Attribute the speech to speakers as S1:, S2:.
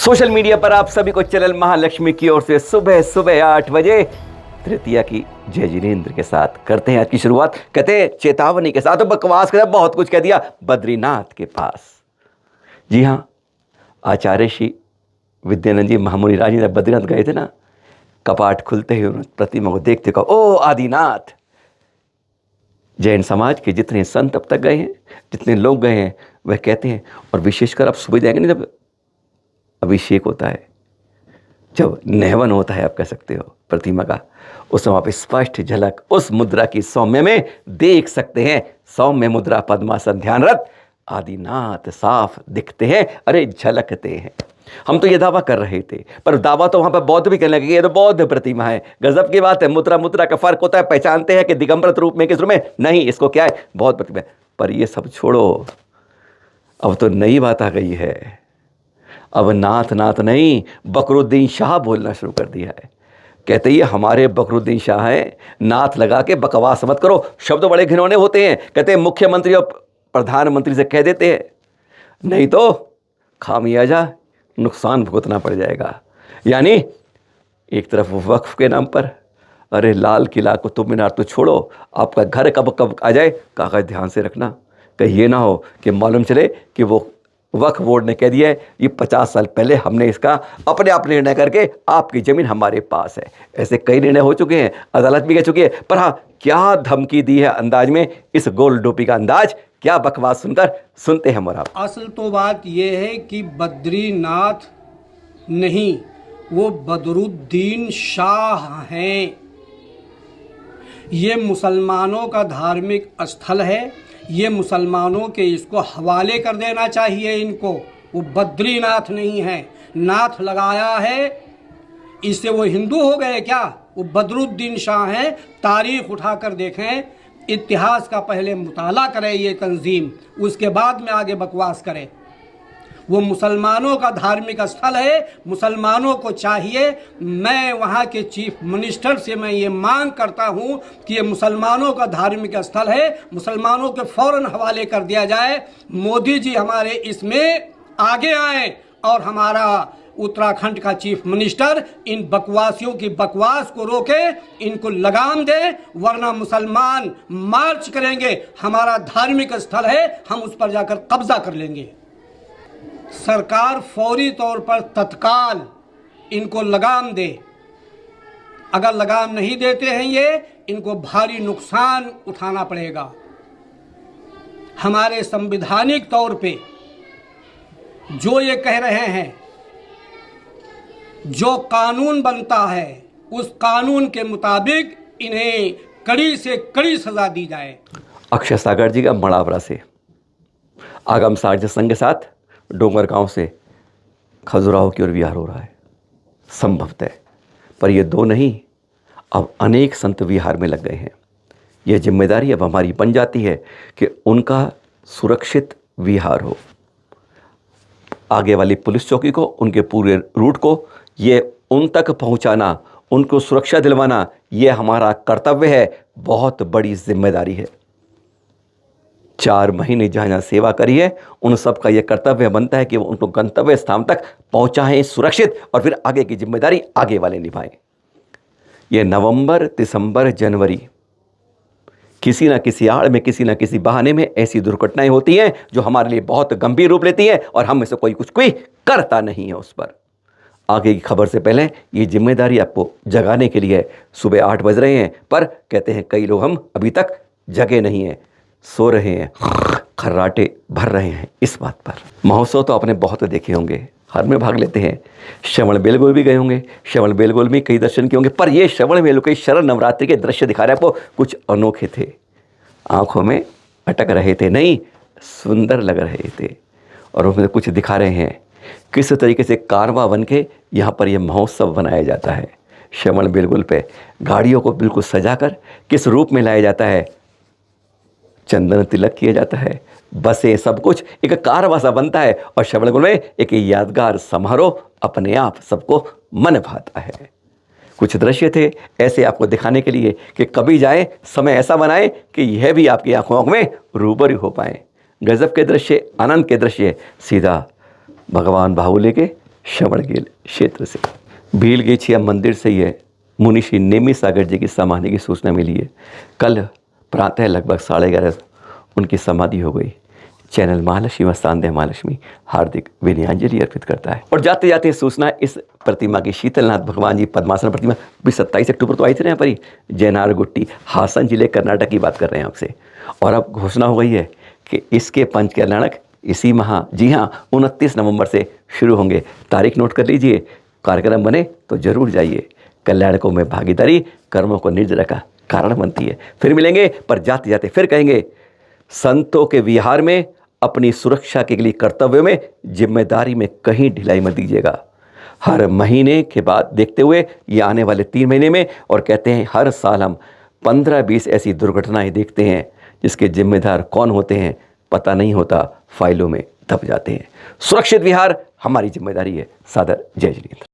S1: Social media पर आप सभी को चैनल महालक्ष्मी की ओर से सुबह सुबह 8 बजे तृतीया की जय जिनेंद्र के साथ करते हैं आज की शुरुआत। कहते हैं चेतावनी के साथ, तो बकवास के साथ बहुत कुछ कह दिया बद्रीनाथ के पास। जी हाँ, आचार्य श्री विद्यानंद जी महामुनि राज जी बद्रीनाथ गए थे ना, कपाट खुलते ही उन्होंने प्रतिमा को देखते कहा, ओ आदिनाथ। जैन समाज के जितने संत अब तक गए हैं, जितने लोग गए हैं, वह कहते हैं, और विशेषकर आप सुबह जाएंगे ना, जब अभिषेक होता है, जब नहवन होता है, आप कह सकते हो प्रतिमा का, उस समय आप स्पष्ट झलक उस मुद्रा की सौम्य में देख सकते हैं। सौम्य मुद्रा पद्मासन ध्यानरत आदिनाथ साफ दिखते हैं, अरे झलकते हैं। हम तो ये दावा कर रहे थे, पर दावा तो वहां पर बौद्ध भी कहने लगे, ये तो बौद्ध प्रतिमा है। गजब की बात है, मुद्रा का फर्क होता है। पहचानते हैं कि दिगंबर रूप में किस रूप में, नहीं, इसको क्या है, बौद्ध प्रतिमा है। पर ये सब छोड़ो, अब तो नई बात आ गई है। अब नाथ नाथ नहीं, बकरुद्दीन शाह बोलना शुरू कर दिया है। कहते ये हमारे बकरुद्दीन शाह है, नाथ लगा के बकवास मत करो। शब्द बड़े घिनौने होते हैं। कहते हैं मुख्यमंत्री और प्रधानमंत्री से कह देते हैं, नहीं तो खामियाजा नुकसान भुगतना पड़ जाएगा। यानी एक तरफ वक्फ के नाम पर, अरे लाल किला कुतुब मीनार तो छोड़ो, आपका घर कब कब आ जाए, कागज ध्यान से रखना। कहीं ये ना हो कि मालूम चले कि वो वक्फ बोर्ड ने कह दिया है, ये 50 साल पहले हमने इसका अपने आप निर्णय करके आपकी ज़मीन हमारे पास है। ऐसे कई निर्णय हो चुके हैं, अदालत भी कह चुकी है। पर हाँ, क्या धमकी दी है अंदाज में, इस गोल डोपी का अंदाज, क्या बकवास सुनकर सुनते हैं मोरा।
S2: असल तो बात यह है कि बद्रीनाथ नहीं, वो बदरुद्दीन शाह हैं। ये मुसलमानों का धार्मिक स्थल है, ये मुसलमानों के इसको हवाले कर देना चाहिए इनको। वो बद्रीनाथ नहीं है, नाथ लगाया है, इससे वो हिंदू हो गए क्या? वो बदरुद्दीन शाह हैं। तारीख उठाकर देखें, इतिहास का पहले मुताला करें ये तंजीम, उसके बाद में आगे बकवास करें। वो मुसलमानों का धार्मिक स्थल है, मुसलमानों को चाहिए। मैं वहाँ के चीफ मिनिस्टर से मैं ये मांग करता हूँ कि ये मुसलमानों का धार्मिक स्थल है, मुसलमानों के फौरन हवाले कर दिया जाए। मोदी जी हमारे इसमें आगे आए और हमारा उत्तराखंड का चीफ मिनिस्टर इन बकवासियों की बकवास को रोके, इनको लगाम दे, वरना मुसलमान मार्च करेंगे। हमारा धार्मिक स्थल है, हम उस पर जाकर कब्जा कर लेंगे। सरकार फौरी तौर पर तत्काल इनको लगाम दे। अगर लगाम नहीं देते हैं ये, इनको भारी नुकसान उठाना पड़ेगा। हमारे संवैधानिक तौर पे जो ये कह रहे हैं, जो कानून बनता है, उस कानून के मुताबिक इन्हें कड़ी से कड़ी सजा दी जाए।
S1: अक्षय सागर जी का मड़ावरा से आगम सार्ज संघ के साथ डोंगरगांव से खजुराहो की ओर विहार हो रहा है, संभवतः। पर ये दो नहीं, अब अनेक संत विहार में लग गए हैं। यह जिम्मेदारी अब हमारी बन जाती है कि उनका सुरक्षित विहार हो। आगे वाली पुलिस चौकी को, उनके पूरे रूट को ये उन तक पहुंचाना, उनको सुरक्षा दिलवाना, ये हमारा कर्तव्य है। बहुत बड़ी जिम्मेदारी है। 4 महीने जहाँ जहाँ सेवा करी है, उन सब का यह कर्तव्य बनता है कि वो उनको गंतव्य स्थान तक पहुँचाएं सुरक्षित, और फिर आगे की जिम्मेदारी आगे वाले निभाएं। ये नवंबर, दिसंबर, जनवरी, किसी ना किसी आड़ में, किसी ना किसी बहाने में ऐसी दुर्घटनाएं होती हैं जो हमारे लिए बहुत गंभीर रूप लेती हैं, और हम में से कोई करता नहीं है उस पर। आगे की खबर से पहले ये जिम्मेदारी आपको जगाने के लिए सुबह 8 बज रहे हैं, पर कहते हैं कई लोग हम अभी तक जगे नहीं हैं, सो रहे हैं, खर्राटे भर रहे हैं इस बात पर। महोत्सव तो आपने बहुत देखे होंगे, हर में भाग लेते हैं। श्रवण बेलगोल भी गए होंगे, श्रवण बेलगोल में कई दर्शन किए होंगे, पर ये श्रवण बेलगोल के शरद नवरात्रि के दृश्य दिखा रहे हैं आपको, कुछ अनोखे थे, आंखों में अटक रहे थे, नहीं सुंदर लग रहे थे, और उसमें कुछ दिखा रहे हैं किस तरीके से कारवां बन के यहाँ पर यह महोत्सव बनाया जाता है। श्रवण बेलगोल पे गाड़ियों को बिल्कुल सजाकर किस रूप में लाया जाता है, चंदन तिलक किया जाता है, बसें, सब कुछ एक कारवां सा बनता है, और श्रवणबेलगोल में एक यादगार समारोह अपने आप सबको मन भाता है। कुछ दृश्य थे ऐसे आपको दिखाने के लिए कि कभी जाए, समय ऐसा बनाए कि यह भी आपकी आंखों में रूबरू हो पाए। गजब के दृश्य, आनंद के दृश्य, सीधा भगवान बाहुले के श्रवणगेल क्षेत्र से। भीलगेछिया मंदिर से यह मुनिषी नेमी सागर जी की समाधि की सूचना मिली है। कल प्रातः लगभग 11:30 उनकी समाधि हो गई। चैनल महालक्ष्मी व सांध्य महालक्ष्मी हार्दिक विनयांजलि अर्पित करता है। और जाते जाते सूचना इस प्रतिमा की, शीतलनाथ भगवान जी पद्मासन प्रतिमा भी 27 अक्टूबर को आई थी ना यहाँ पर ही, जयनारगुट्टी हासन जिले कर्नाटक की बात कर रहे हैं आपसे। और अब घोषणा हो गई है कि इसके पंच कल्याणक इसी माह, जी हाँ, 29 नवंबर से शुरू होंगे। तारीख नोट कर लीजिए, कार्यक्रम बने तो जरूर जाइए। कल्याणकों में भागीदारी कर्मों को निर्जरा का कारण बनती है। फिर मिलेंगे, पर जाते जाते फिर कहेंगे, संतों के विहार में अपनी सुरक्षा के लिए कर्तव्यों में जिम्मेदारी में कहीं ढिलाई मत दीजिएगा। हर महीने के बाद देखते हुए ये आने वाले 3 महीने में, और कहते हैं हर साल हम 15-20 ऐसी दुर्घटनाएं देखते हैं जिसके जिम्मेदार कौन होते हैं पता नहीं होता, फाइलों में दब जाते हैं। सुरक्षित विहार हमारी जिम्मेदारी है। सादर जय जिनेंद्र।